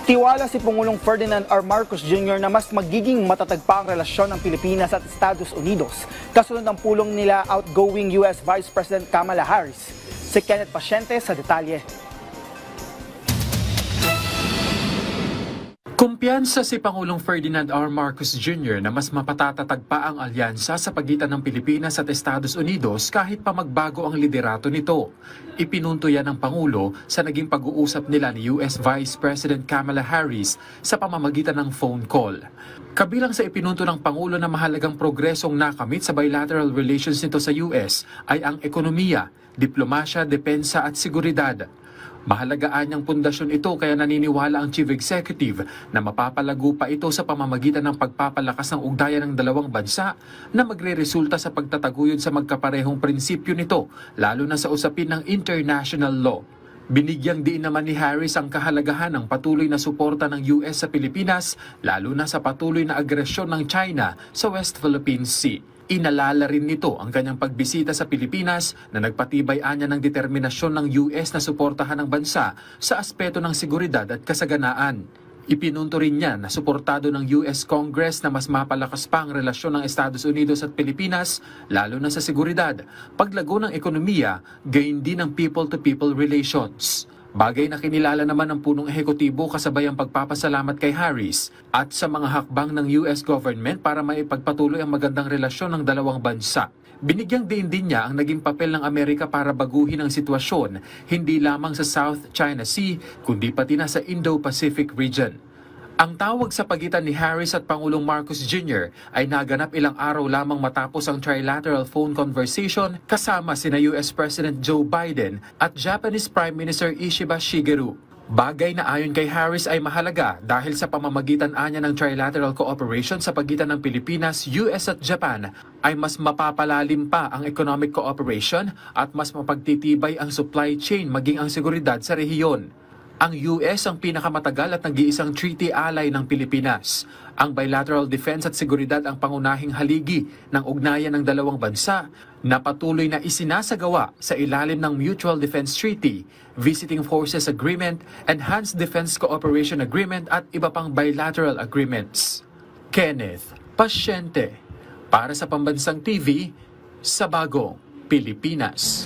Tiwala si Pangulong Ferdinand R. Marcos Jr. na mas magiging matatag pa ang relasyon ng Pilipinas at Estados Unidos kasunod ng pulong nila outgoing US Vice President Kamala Harris. Si Kenneth Pasyente sa detalye. Kumpiyansa si Pangulong Ferdinand R. Marcos Jr. na mas mapatatatag pa ang alyansa sa pagitan ng Pilipinas at Estados Unidos kahit pa magbago ang liderato nito. Ipinunto yan ng Pangulo sa naging pag-uusap nila ni US Vice President Kamala Harris sa pamamagitan ng phone call. Kabilang sa ipinunto ng Pangulo na mahalagang progresong nakamit sa bilateral relations nito sa US ay ang ekonomiya, diplomasya, depensa at seguridad. Mahalagaan niyang pundasyon ito kaya naniniwala ang Chief Executive na mapapalago pa ito sa pamamagitan ng pagpapalakas ng ugnayan ng dalawang bansa na magreresulta sa pagtataguyod sa magkaparehong prinsipyo nito, lalo na sa usapin ng international law. Binigyang diin naman ni Harris ang kahalagahan ng patuloy na suporta ng US sa Pilipinas, lalo na sa patuloy na agresyon ng China sa West Philippine Sea. Inalala rin nito ang kanyang pagbisita sa Pilipinas na nagpatibay anya ng determinasyon ng US na suportahan ang bansa sa aspeto ng seguridad at kasaganaan. Ipinunto rin niya na suportado ng US Congress na mas mapalakas pa ang relasyon ng Estados Unidos at Pilipinas, lalo na sa seguridad, paglago ng ekonomiya, gayon din ng people-to-people relations. Bagay na kinilala naman ng punong ehekutibo kasabay ang pagpapasalamat kay Harris at sa mga hakbang ng US government para maipagpatuloy ang magandang relasyon ng dalawang bansa. Binigyang diin din niya ang naging papel ng Amerika para baguhin ang sitwasyon, hindi lamang sa South China Sea, kundi pati na sa Indo-Pacific region. Ang tawag sa pagitan ni Harris at Pangulong Marcos Jr. ay naganap ilang araw lamang matapos ang trilateral phone conversation kasama sina US President Joe Biden at Japanese Prime Minister Ishiba Shigeru. Bagay na ayon kay Harris ay mahalaga dahil sa pamamagitan anya ng trilateral cooperation sa pagitan ng Pilipinas, US at Japan ay mas mapapalalim pa ang economic cooperation at mas mapagtitibay ang supply chain maging ang seguridad sa rehiyon. Ang US ang pinakamatagal at nag-iisang treaty ally ng Pilipinas. Ang bilateral defense at seguridad ang pangunahing haligi ng ugnayan ng dalawang bansa na patuloy na isinasagawa sa ilalim ng Mutual Defense Treaty, Visiting Forces Agreement, Enhanced Defense Cooperation Agreement at iba pang bilateral agreements. Kenneth Pasyente, para sa Pambansang TV, sa Bagong Pilipinas.